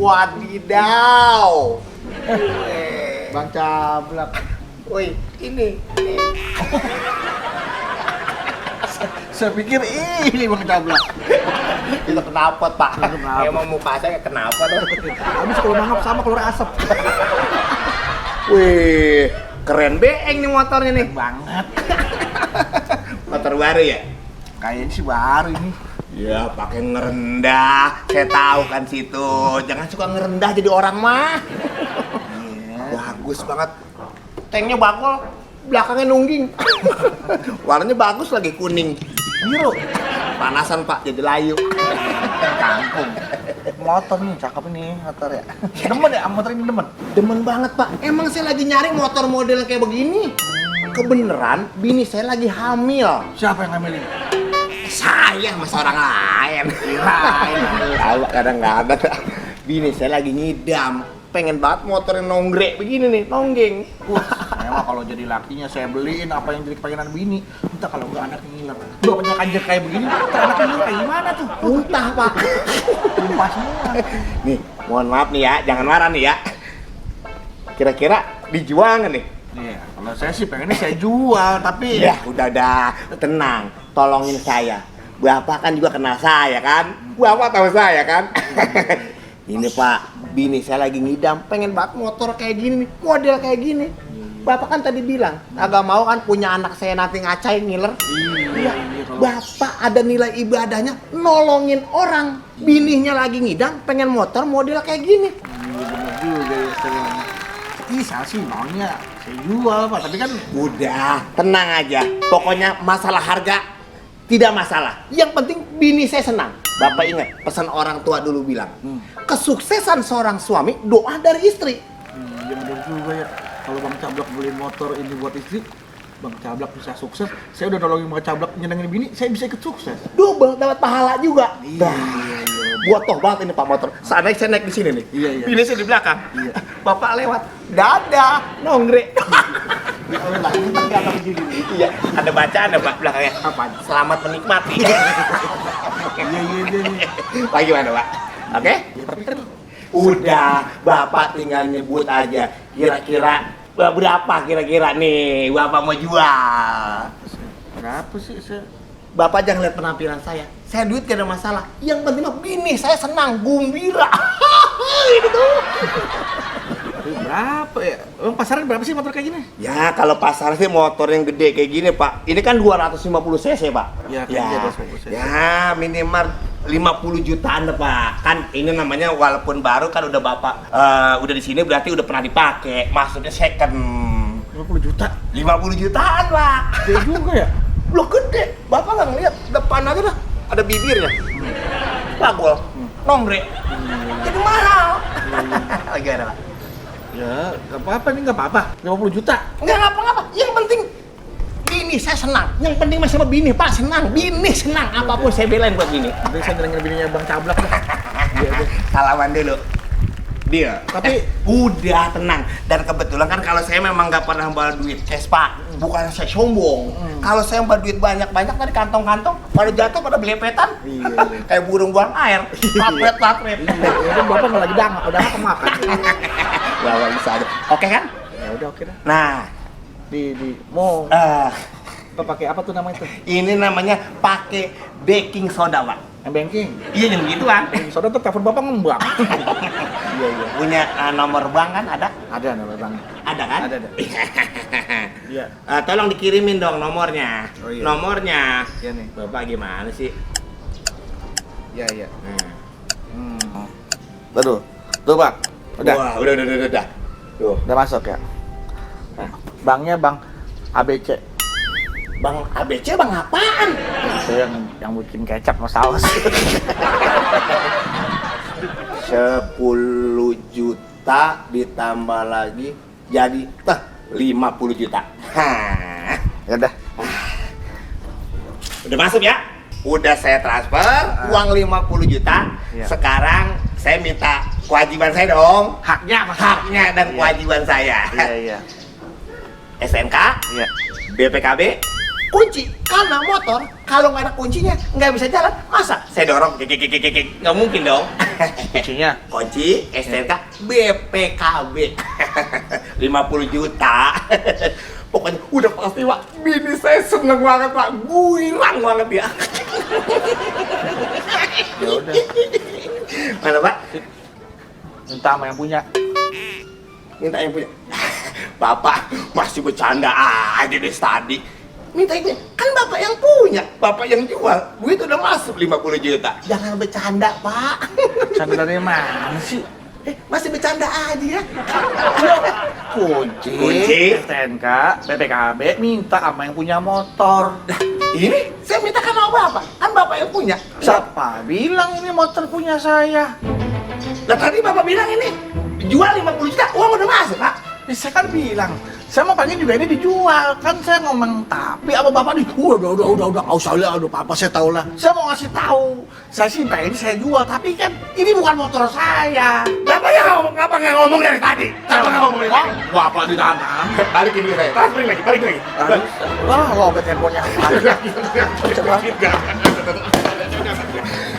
Wadidaw. Bang Cablak. Woi, ini. Saya pikir ini Bang Cablak. Itu kenapa, Pak? Kenapa? Emang muka saya kenapa tuh? Habis kalau nangkap sama keluar asap. Wih, keren beeng nih motornya nih. Banget. Motor baru ya? Kayaknya sih baru ini. Ya, pakai ngerendah. Saya tahu kan situ. Jangan suka ngerendah jadi orang mah. Bagus banget. Tanknya bakal, belakangnya nungging. Warnanya bagus lagi, kuning. Biru. Panasan, Pak, jadi layu. Kangkung. Motor nih, cakep nih motor ya. Demen ya, motor ini demen. Demen banget, Pak. Emang saya lagi nyari motor model kayak begini. Kebeneran, bini saya lagi hamil. Siapa yang ngambilin? Saya masa orang lain. Kirain. Tahu kadang-kadang bini saya lagi ngidam. Pengen banget motor yang nonggrek begini nih, nonggeng. Memang kalau jadi lakinya saya beliin apa yang jadi kepengenan bini. Entah kalau enggak anaknya ngiler. Bapaknya kanjek kayak begini, entar anaknya ngiler kayak gimana tuh? Muntah, Pak. Tumpah semua. Nih, mohon maaf nih ya, jangan marah nih ya. Kira-kira dijual nggak nih? Iya, kalau saya sih pengennya saya jual, tapi Ya, udah tenang. Tolongin saya. Bapak kan juga kenal saya kan? Bapak tahu saya kan? Ini Pak, bini saya lagi ngidam, pengen banget motor kayak gini nih, model kayak gini. Bapak kan tadi bilang, agak mau kan punya anak saya nanti ngacai ngiler. Iya. Bapak ada nilai ibadahnya, nolongin orang. Bininya lagi ngidam, pengen motor model kayak gini. Iya bener juga ya sebenarnya. Saya sih maunya saya jual Pak, tapi kan Udah, tenang aja. Pokoknya masalah harga tidak masalah. Yang penting bini saya senang. Bapak ingat, pesan orang tua dulu bilang, kesuksesan seorang suami doa dari istri. iya bener juga ya. Kalau Bang Cablak beliin motor ini buat istri, Bang Cablak bisa sukses. Saya udah nolongin Bang Cablak nyenengin bini, saya bisa ikut sukses. Double dapat pahala juga. Iya. Buat toh banget ini Pak motor. Seandainya saya naik di sini nih. Iya. Bini saya di belakang. Iya. Bapak lewat. Dadah, nonggrek. Iya, ada bacaan ya Pak belakangnya. Apaan? Selamat menikmati. Iya. Pak gimana Pak? Oke? Ya, tapi kan Udah, Bapak tinggal nyebut aja. Kira-kira berapa kira-kira nih Bapak mau jual? berapa sih saya? Bapak jangan lihat penampilan saya. Saya duit gak ada masalah. Yang penting mah bini saya senang, gembira. Ini tuh. Berapa ya? Bang pasaran berapa sih motor kayak gini? Ya, kalau pasar sih motor yang gede kayak gini, Pak. Ini kan 250 cc, Pak. Ya, kayaknya 250 cc. Ya, minimal 50 jutaan deh, Pak. Kan ini namanya walaupun baru kan udah Bapak udah di sini berarti udah pernah dipakai. Maksudnya second. 50 juta? 50 jutaan, Pak. Gede juga ya? Loh gede. Bapak nggak ngeliat depan aja dah. Ada bibirnya. Bagol. Nombre. Jadi mahal. Lagi ada, Pak. Ya, nggak apa-apa nih, nggak apa-apa. 50 juta? Nggak ngapa-ngapa. Yang penting bini saya senang. Yang penting masih sama bini, Pak, senang. Bini senang. Apapun saya belain buat bini. Nanti saya nyenengin bininya Bang Cablak dah. Iya. Salaman dulu. Dia. Tapi udah tenang. Dan kebetulan kan kalau saya memang nggak pernah bawa duit cash, Pak. Bukan saya sombong. Kalau saya bawa duit banyak-banyak dari kantong-kantong, pada jatuh pada belepetan. Iya. Kayak burung buang air. Papret. Iya, Bapak nggak lagi dangak, udah kemakan. Bawa bisa aja. Oke kan? Ya udah oke dah. Nah, mau eh apa pakai apa tuh namanya tuh? ini namanya pakai baking soda, Pak. Banking. Iya, yang gituan. Soalnya tuh telepon Bapak ngembang. Iya. Punya nomor bank kan ada? Ada nama Bang. Ada kan? Ada. Iya. Tolong dikirimin dong nomornya. Oh, iya. Nomornya. Iya nih. Bapak gimana sih? Iya. Nah. Tuh, Bang. Udah. Wah, udah. Tuh. Udah masuk ya. Nah, banknya Bang ABC. Bang ABC bang apaan? Itu yang bikin kecap sama saus. 10 juta ditambah lagi jadi 50 juta. Hah. Ya udah. Udah masuk ya? Udah saya transfer uang 50 juta. Iya. Sekarang saya minta kewajiban saya dong. Haknya Dan kewajiban saya. Iya. SNK, Iya. BPKB, kunci. Karena motor kalau nggak ada kuncinya nggak bisa jalan. Masa saya dorong kek nggak mungkin dong. Kuncinya? Kunci STNK BPKB 50 juta. Pokoknya udah pasti Pak. Bini saya seneng banget Pak. Guirang banget ya. Ya udah, Mana Pak? minta sama yang punya. Minta yang punya. Bapak masih bercanda aja deh tadi. Minta yang punya. Kan Bapak yang punya. Bapak yang jual. Duit udah masuk 50 juta. Jangan bercanda Pak. Canda dari mana sih? Masih bercanda aja ya. Kunci, STNK, BPKB, minta sama yang punya motor. Ini saya minta kan sama Bapak. Kan Bapak yang punya. Siapa bilang ini motor punya saya? Lah tadi Bapak bilang ini jual 50 juta, uang udah masuk Pak. Saya kan bilang, saya mau pengen juga ini dijual. Kan saya ngomong tapi apa bapak dijual? Udah, nggak usah lihat, udah apa saya tahu lah. Saya mau ngasih tahu, saya sih pengen saya jual, tapi kan ini bukan motor saya. Bapak yang ngomong, Bapak nggak ngomong dari tadi. Bapak nggak ngomong dari tadi. Bapak ditanam. Balikin dulu saya, transferin lagi, balikin lagi. Wah, lobet handphonenya.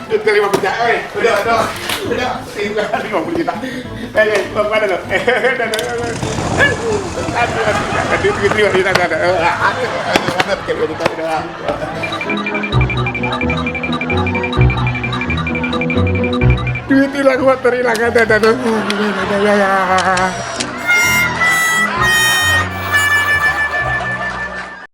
Udah 50 juta, udah, tinggal 50 juta. Bapak ada loh. Duit hilang, motor hilang, ada.